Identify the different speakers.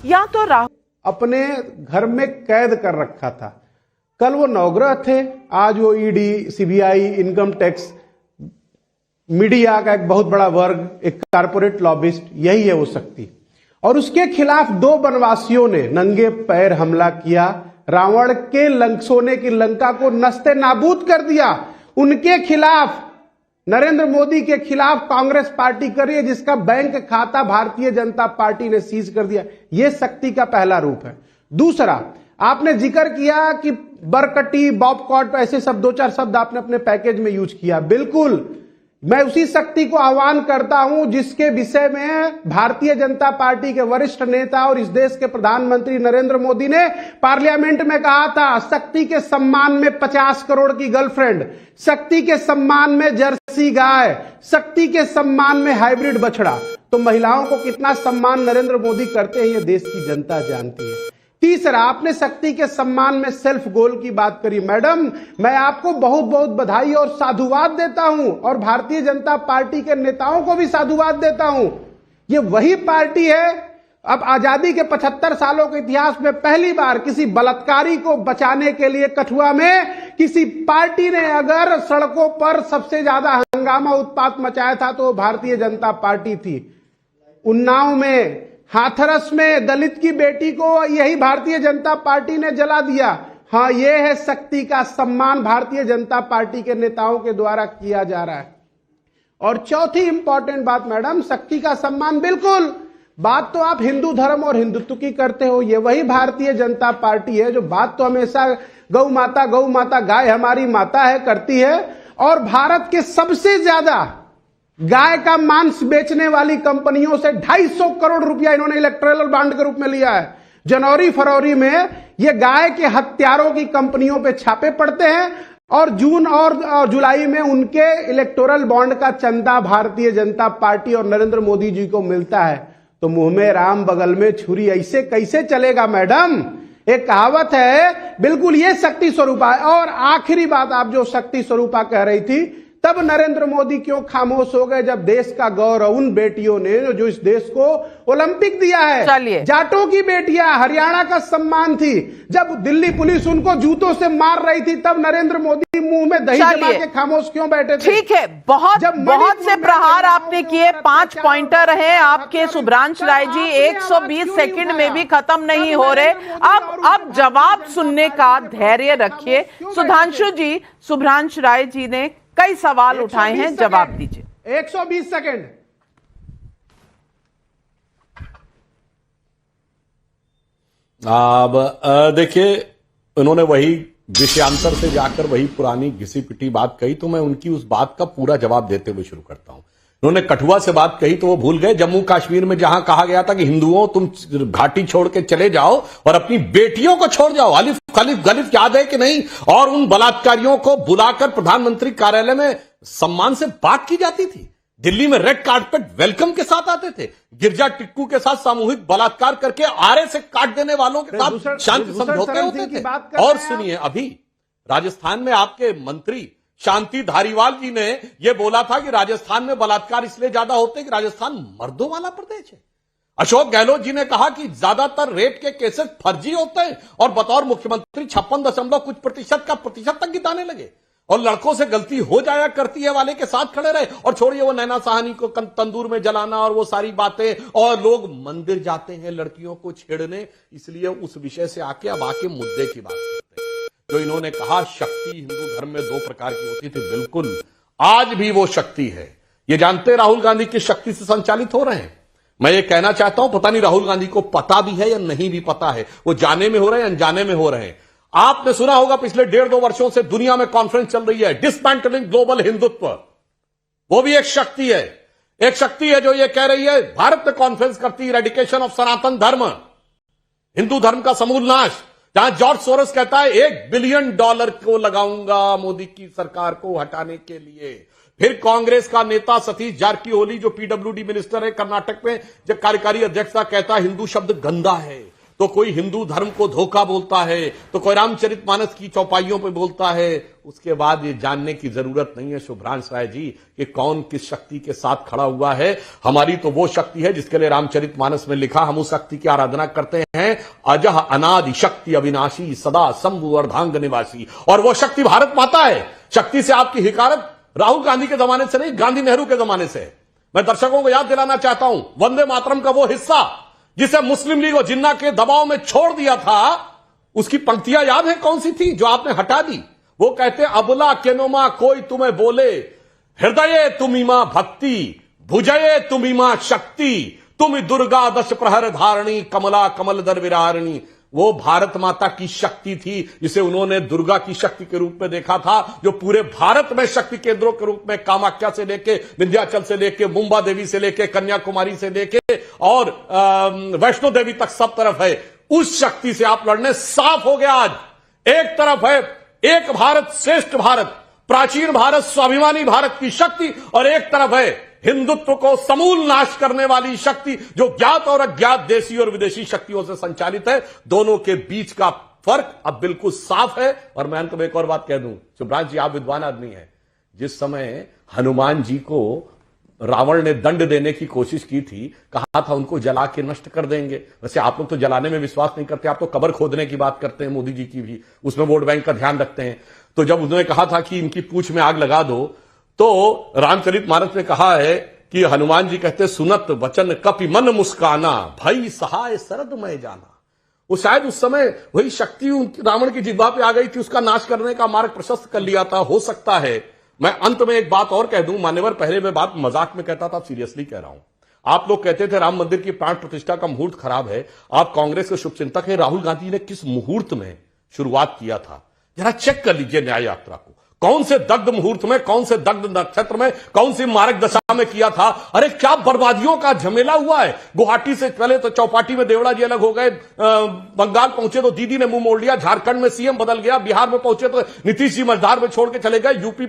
Speaker 1: या तो राहुल
Speaker 2: अपने घर में कैद कर रखा था। कल वो नवग्रह थे, आज वो ED, CBI, income tax, media का एक बहुत बड़ा वर्ग, एक कारपोरेट लॉबिस्ट, यही है वो शक्ति। और उसके खिलाफ 2 वनवासियों ने नंगे पैर हमला किया, रावण के सोने की लंका को नस्ते नाबूद कर दिया। उनके खिलाफ, नरेंद्र मोदी के खिलाफ कांग्रेस पार्टी कर रही है, जिसका बैंक खाता भारतीय जनता पार्टी ने सीज कर दिया। यह शक्ति का पहला रूप है। दूसरा, आपने जिक्र किया कि बरकटी, बॉबकॉट, ऐसे सब 2-4 शब्द आपने अपने पैकेज में यूज किया। बिल्कुल, मैं उसी शक्ति को आह्वान करता हूं जिसके विषय में भारतीय जनता पार्टी के वरिष्ठ नेता और इस देश के प्रधानमंत्री नरेंद्र मोदी ने पार्लियामेंट में कहा था, शक्ति के सम्मान में 50 करोड़ की गर्लफ्रेंड, शक्ति के सम्मान में जर्सी गाय, शक्ति के सम्मान में हाइब्रिड बछड़ा। तो महिलाओं को कितना सम्मान नरेंद्र मोदी करते हैं, यह देश की जनता जानती है। तीसरा, आपने शक्ति के सम्मान में सेल्फ गोल की बात करी। मैडम, मैं आपको बहुत बहुत बधाई और साधुवाद देता हूं, और भारतीय जनता पार्टी के नेताओं को भी साधुवाद देता हूं। ये वही पार्टी है, अब आजादी के 75 सालों के इतिहास में पहली बार किसी बलात्कारी को बचाने के लिए कठुआ में किसी पार्टी ने अगर सड़कों पर सबसे ज्यादा हंगामा उत्पात मचाया था तो भारतीय जनता पार्टी थी। उन्नाव में, हाथरस में दलित की बेटी को यही भारतीय जनता पार्टी ने जला दिया। हां, यह है शक्ति का सम्मान, भारतीय जनता पार्टी के नेताओं के द्वारा किया जा रहा है। और चौथी इंपॉर्टेंट बात मैडम, शक्ति का सम्मान, बिल्कुल बात तो आप हिंदू धर्म और हिंदुत्व की करते हो। ये वही भारतीय जनता पार्टी है जो बात तो हमेशा गौ माता गाय हमारी माता है करती है, और भारत के सबसे ज्यादा गाय का मांस बेचने वाली कंपनियों से 250 करोड़ रुपया इन्होंने इलेक्टोरल बॉन्ड के रूप में लिया है। जनवरी फरवरी में ये गाय के हत्यारों की कंपनियों पे छापे पड़ते हैं, और जून और जुलाई में उनके इलेक्टोरल बॉन्ड का चंदा भारतीय जनता पार्टी और नरेंद्र मोदी जी को मिलता है। तो मुंह में राम बगल में छुरी, ऐसे कैसे चलेगा मैडम? एक कहावत है, बिल्कुल ये शक्ति स्वरूपा है। और आखिरी बात, आप जो शक्ति स्वरूपा कह रही थी, तब नरेंद्र मोदी क्यों खामोश हो गए जब देश का गौरव उन बेटियों ने जो इस देश को ओलंपिक दिया है, जाटों की बेटियां, हरियाणा का सम्मान थी, जब दिल्ली पुलिस उनको जूतों से मार रही थी, तब नरेंद्र मोदी मुंह में दही जमा के खामोश क्यों बैठे थे?
Speaker 1: ठीक है, बहुत से प्रहार आपने किए, 5 पॉइंटर हैं आपके शुभ्रांश राय जी, 120 सेकंड में भी खत्म नहीं हो रहे। अब जवाब सुनने का धैर्य रखिए। सुधांशु जी, शुभ्रांश राय जी ने कई सवाल उठाए हैं, जवाब दीजिए।
Speaker 2: 120 सेकंड।
Speaker 3: अब देखिए, उन्होंने वही विषयांतर से जाकर वही पुरानी घिसी पिटी बात कही, तो मैं उनकी उस बात का पूरा जवाब देते हुए शुरू करता हूं। उन्होंने कठुआ से बात कही तो वो भूल गए जम्मू कश्मीर में जहां कहा गया था कि हिंदुओं तुम घाटी छोड़ के चले जाओ और अपनी बेटियों को छोड़ जाओ। अलिफ गलिफ याद है कि नहीं? और उन बलात्कारियों को बुलाकर प्रधानमंत्री कार्यालय में सम्मान से बात की जाती थी। दिल्ली में रेड कार्पेट वेलकम के साथ आते थे। गिरजा टिक्कू के साथ सामूहिक बलात्कार करके आरे से काट देने वालों के साथ शांति समझौते होते थे। और सुनिए, अभी राजस्थान में आपके मंत्री शांति धारीवाल जी ने यह बोला था कि राजस्थान में बलात्कार इसलिए ज्यादा होते हैं कि राजस्थान मर्दों वाला प्रदेश है। अशोक गहलोत जी ने कहा कि ज्यादातर रेप के केसेस फर्जी होते हैं, और बतौर मुख्यमंत्री 56 कुछ प्रतिशत तक गिनाने लगे, और लड़कों से गलती हो जाया करती है वाले के साथ खड़े रहे। और छोड़िए वो नैना साहनी को तंदूर में जलाना और वो सारी बातें, और लोग मंदिर जाते हैं लड़कियों को छेड़ने। इसलिए उस विषय से अब आके मुद्दे की बात करते हैं। जो इन्होंने कहा शक्ति हिंदू धर्म में 2 प्रकार की होती थी, बिल्कुल आज भी वो शक्ति है। ये जानते राहुल गांधी की शक्ति से संचालित हो रहे हैं। मैं ये कहना चाहता हूं, पता नहीं राहुल गांधी को पता भी है या नहीं भी पता है, वो जाने में हो रहे हैं अनजाने में हो रहे हैं। आपने सुना होगा पिछले 1.5-2 वर्षों से दुनिया में कॉन्फ्रेंस चल रही है, डिसमेंटलिंग ग्लोबल हिंदुत्व। वो भी एक शक्ति है, जो ये कह रही है भारत में कॉन्फ्रेंस करती है, रेडिकेशन ऑफ सनातन धर्म, हिंदू धर्म का समूल नाश। जहां जॉर्ज सोरोस कहता है $1 बिलियन को लगाऊंगा मोदी की सरकार को हटाने के लिए। फिर कांग्रेस का नेता सतीश जारकिहोली जो पीडब्ल्यूडी मिनिस्टर है कर्नाटक में, जब कार्यकारी अध्यक्ष था, कहता है हिंदू शब्द गंदा है। तो कोई हिंदू धर्म को धोखा बोलता है, तो कोई रामचरितमानस की चौपाइयों पे बोलता है। उसके बाद ये जानने की जरूरत नहीं है शुभ्रांश राय जी कि कौन किस शक्ति के साथ खड़ा हुआ है। हमारी तो वो शक्ति है जिसके लिए रामचरितमानस में लिखा, हम उस शक्ति की आराधना करते हैं। अजह अनादि शक्ति अविनाशी सदा शंभु अर्धांग निवासी। और वो शक्ति भारत माता है। शक्ति से आपकी हिकारत राहुल गांधी के जमाने से नहीं, गांधी नेहरू के जमाने से है। मैं दर्शकों को याद दिलाना चाहता हूं, वंदे मातरम का वो हिस्सा जिसे मुस्लिम लीग और जिन्ना के दबाव में छोड़ दिया था, उसकी पंक्तियां याद है कौन सी थी जो आपने हटा दी? वो कहते अबला केनोमा कोई तुम्हें बोले, हृदय तुमिमा भक्ति, भुजये तुमिमा शक्ति, तुम दुर्गा दश प्रहर धारणी, कमला कमल दर विरारणी। वो भारत माता की शक्ति थी जिसे उन्होंने दुर्गा की शक्ति के रूप में देखा था, जो पूरे भारत में शक्ति केंद्रों के रूप में कामाख्या से लेके, विंध्याचल से लेके, मुंबा देवी से लेके, कन्याकुमारी से लेके और वैष्णो देवी तक सब तरफ है। उस शक्ति से आप लड़ने साफ हो गया। आज एक तरफ है एक भारत श्रेष्ठ भारत, प्राचीन भारत, स्वाभिमानी भारत की शक्ति, और एक तरफ है हिंदुत्व को समूल नाश करने वाली शक्ति जो ज्ञात और अज्ञात देशी और विदेशी शक्तियों से संचालित है। दोनों के बीच का फर्क अब बिल्कुल साफ है। और मैं अंत में एक और बात कह दूं, शुभ्रांश जी आप विद्वान आदमी हैं, जिस समय हनुमान जी को रावण ने दंड देने की कोशिश की थी, कहा था उनको जला के नष्ट कर देंगे। वैसे आप लोग तो जलाने में विश्वास नहीं करते, आप तो कब्र खोदने की बात करते हैं, मोदी जी की भी, उसमें वोट बैंक का ध्यान रखते हैं। तो जब उन्होंने कहा था कि इनकी पूंछ में आग लगा दो, तो रामचरितमानस में कहा है कि हनुमान जी कहते सुनत वचन कपि मन मुस्काना, भई सहाय शरद मैं जाना। वो शायद उस समय वही शक्ति रावण की जिह्वा पे आ गई थी, उसका नाश करने का मार्ग प्रशस्त कर लिया था। हो सकता है। मैं अंत में एक बात और कह दूं, मान्यवर, पहले मैं बात मजाक में कहता था, सीरियसली कह रहा हूं। आप लोग कहते थे राम मंदिर की प्राण प्रतिष्ठा का मुहूर्त खराब है। आप कांग्रेस के शुभचिंतक हैं, राहुल गांधी ने किस मुहूर्त में शुरुआत किया था, जरा चेक कर लीजिए न्याय यात्रा को। कौन से दग्ध मुहूर्त में, कौन से दग्ध नक्षत्र में, कौन सी मारक दशा में किया था? अरे क्या बर्बादियों का झमेला हुआ है। गुवाहाटी से पहले तो चौपाटी में देवड़ा जी अलग हो गए, बंगाल पहुंचे तो दीदी ने मुंह मोड़ लिया, झारखंड में सीएम बदल गया, बिहार में पहुंचे तो नीतीश जी मझधार में छोड़ के चले गए, यूपी